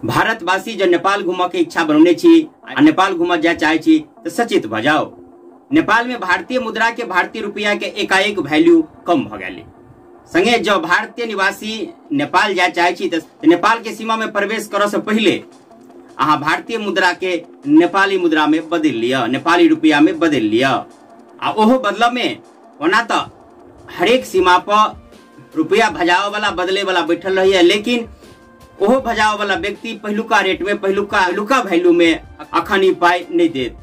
भारतवासी जब नेपाल घूमऽ के इच्छा बनौने छी आ नेपाल घूमऽ जाय चाहे छी तो सचेत भ जाओ। नेपाल में भारतीय मुद्रा के भारतीय रुपया के एकाएक वैल्यू कम भ गए। संगे जब भारतीय निवासी नेपाल जाय चाहे छी तो नेपाल के सीमा में प्रवेश करऽ से पहले अहाँ भारतीय मुद्रा के नेपाली मुद्रा में बदल लिया, नेपाली रुपया में बदल लिया। आ ओहो बदला में ओना तो हरेक सीमा पर रुपया भजाओ वाला बदले वाला बैठल रही है, लेकिन ओहो भजाओ वाला व्यक्ति पहलुका रेट में पहलुका वैल्यू में अखन ही पाई नहीं देत।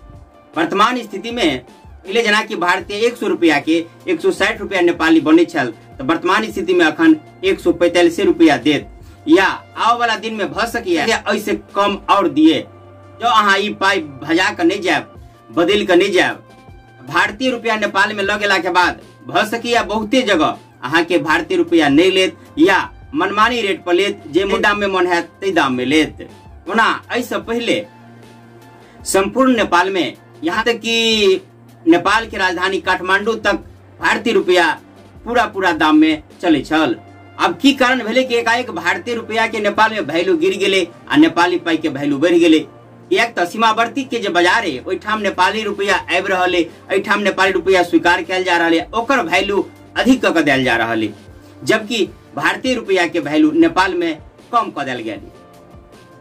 वर्तमान स्थिति में पहले जना कि भारतीय 100 रुपया के 160 रुपया नेपाली बने छल तो वर्तमान स्थिति में अखन 145 रुपया देत, या आओ वाला दिन में भ सकी ऐसे कम और दिए। जो अहाँ ई पाई भजा कर नहीं जाब, बदल कर नहीं जाब, भारतीय रुपया नेपाल में लगेला के बाद भ सकी बहुते जगह अहाँ के भारतीय रुपया नहीं लेत या मनमानी रेट पर लेत, जे दाम में मन है ते दाम में लेत। ओना ऐसे पहले संपूर्ण नेपाल में यहाँ तक कि नेपाल के राजधानी काठमांडू तक भारतीय रुपया पूरा दाम में चले छल। अब की कारण भेले कि एकाएक भारतीय रुपया के नेपाल में वैल्यू गिर गेले आ नेपाली पाई के वैल्यू बढ़ गेले। एक तो सीमावर्ती के जो बाजार है ओठाम नेपाली रुपया आबि रहल है, एठाम नेपाली रुपया स्वीकार कयल जा रहा है, ओकर वैल्यू अधिक क देल जा रहा है, जबकि भारतीय रुपया के वैल्यू नेपाल में कम क देल गेल।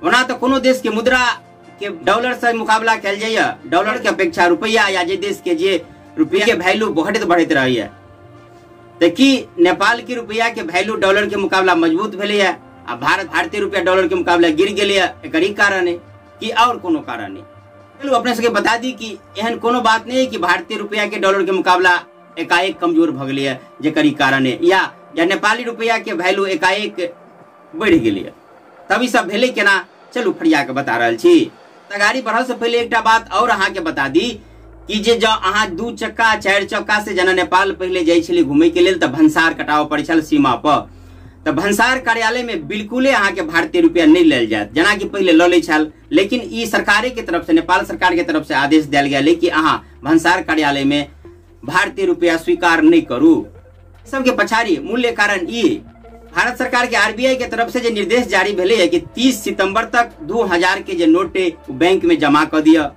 ओना तो कोनो देश के मुद्रा के डॉलर से मुकाबला कयल जाइए, डॉलर के अपेक्षा रुपया या जे देश के जे रुपया के वैल्यू बढ़त रही है, तो कि नेपाल के रुपया के वैल्यू डॉलर के मुकाबला मजबूत भेले है आ भारतीय रुपया डॉलर के मुकाबला गिर गेले है। एकर ही कारण है कि और कोनो कारण है। चलो अपने सबके बता दी कि एहन कोनो बात नहीं है कि भारतीय रुपया के डॉलर के मुकाबला एकाएक कमजोर भ गेले है, जेकर ही कारण है, या नेपाली रुपया के वैल्यू एकाएक बढ़ गेले है। तब ई सब भेले केना, चलू फरिया के बता रहल छी। गाड़ी बढ़ल से पहले एक बात और अहाँ के बता दी कि जे जो अहाँ 2 चक्का 4 चक्का से जना नेपाल पहले जाय छली घूमे के लेल तो भंसार कटाव पड़े छल सीमा पर, तो भंसार कार्यालय में बिल्कुले अहाँ के भारतीय रुपया नहीं लेल जात जना कि पहले ल ले छल। लेकिन ई सरकार के तरफ से, नेपाल सरकार के तरफ से आदेश दिया गया कि अहाँ भंसार कार्यालय में भारतीय रुपया स्वीकार नहीं करू। सबके पछाड़ी मूल्य कारण ई भारत सरकार के आरबीआई के तरफ से जो निर्देश जारी भेले है कि 30 सितंबर तक 2000 के जो नोट बैंक में जमा कर दिया।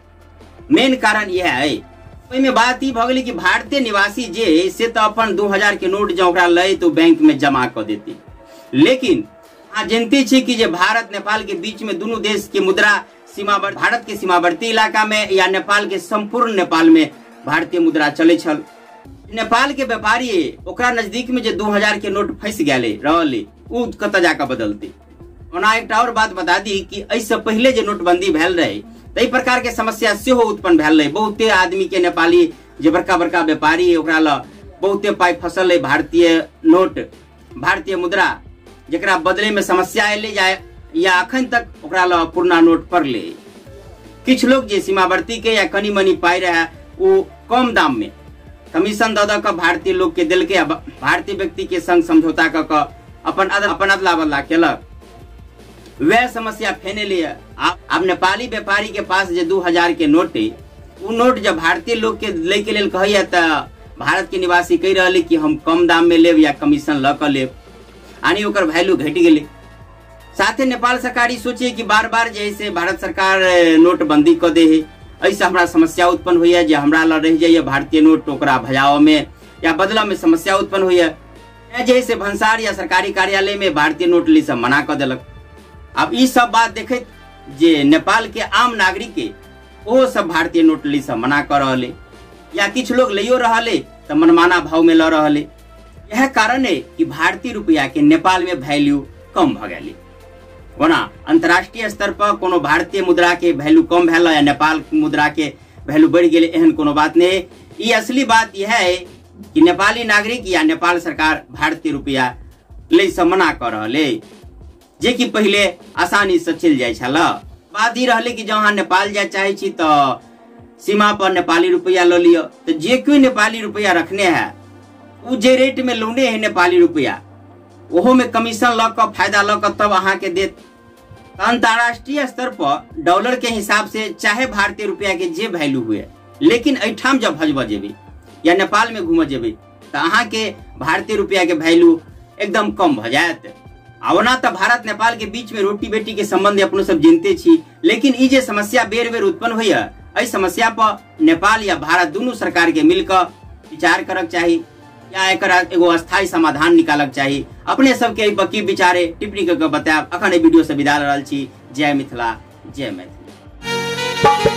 मेन कारण यह है, में बात ही भगली कि भारतीय निवासी जे से तो अपन 2000 के नोट जो लय तो बैंक में जमा कर देती, लेकिन हाँ जानते छे कि जे भारत नेपाल के बीच में दोनों देश के मुद्रा सीमावर्ती, भारत के सीमावर्ती इलाका में या नेपाल के संपूर्ण नेपाल में भारतीय मुद्रा चले छल। नेपाल के व्यापारी ओकरा नजदीक में जो 2000 के नोट फंस गए रहले उ कत जाकर बदलते। ओना एक और बात बता दी कि ऐसे पहले जो नोटबंदी भेल रहे तई प्रकार के समस्या सेहो उत्पन्न भेल रहे। बहुते आदमी के नेपाली जे बड़का व्यापारी ओकरा ल बहुते पाई फसल है भारतीय नोट, भारतीय मुद्रा, जरा बदले में समस्या अले जाए या अखन तक ओकरा ल पुरना नोट पर ले। किछ लोग जे सीमावर्ती के या कनी मनी पाई रहे वो कम दाम में कमीशन द क भारतीय लोग के दिल के भारतीय व्यक्ति के संग समझौता क अपन अदला बदला केलक। वह समस्या फेने लिए अब नेपाली व्यापारी के पास जो 2000 के नोट है वो नोट जब भारतीय लोग के ले के लेल कहिए तो भारत के निवासी कह रहे कि हम कम दाम में लेब या कमीशन ल कर लेब, यानी ओकर वैल्यू घट गेले। साथे नेपाल सरकार ही सोचे कि बार बार जैसे भारत सरकार नोटबंदी कर दे है ऐसे हमारा समस्या उत्पन्न हुई है, जो हमारा ला रह जाइए भारतीय नोट ओकरा भजाओ में या बदला में समस्या उत्पन्न हुई है। जैसे भंसार या सरकारी कार्यालय में भारतीय नोट ली सब मना कर दिलक। अब ई सब बात देखे जे नेपाल के आम नागरिक के वो सब भारतीय नोट ली सब मना कर रहे या किछ लोग लियो रहे तो मनमाना भाव में ल रहे। यह कारण है कि भारतीय रुपया के नेपाल में वैल्यू कम भ गए। वरना अंतर्राष्ट्रीय स्तर पर कोनो भारतीय मुद्रा के वैल्यू कम भेल या नेपाल मुद्रा के वैल्यू बढ़ गए एहन कोनो बात नहीं है। ये असली बात यह है कि नेपाली नागरिक या नेपाल सरकार भारतीय रुपया ले से मना कर रहे, जे कि पहले आसानी से चल जाए छल। बात ही रहे कि जहाँ नेपाल जाए चाहे छी तो सीमा पर नेपाली रुपया लो लियो, तो जे कोई नेपाली रुपया रखने है वो जे रेट में लोने है नेपाली रुपया ओहो में कमीशन ल कर फायदा ल कर तब अहाँ के देत। अंतर्राष्ट्रीय स्तर पर डॉलर के हिसाब से चाहे भारतीय रुपया के जे वैल्यू हुए, लेकिन एठाम जब भजब जेबे या नेपाल में घूम जेबे तो अहाँ के भारतीय रुपया के वैल्यू एकदम कम भ जात। आवना तो भारत नेपाल के बीच में रोटी बेटी के संबंध अपनो सब जानते छी, लेकिन ई जे समस्या बेर बेर उत्पन्न होइया, एहि समस्या पर नेपाल या भारत दोनों सरकार के मिलकर विचार करक चाही या एकर एगो अस्थायी समाधान निकालक चाही। अपने सबके की विचारे टिप्पणी करके बतायब। अखन वीडियो से विदा रहल छी। जय मिथिला, जय मैथिली।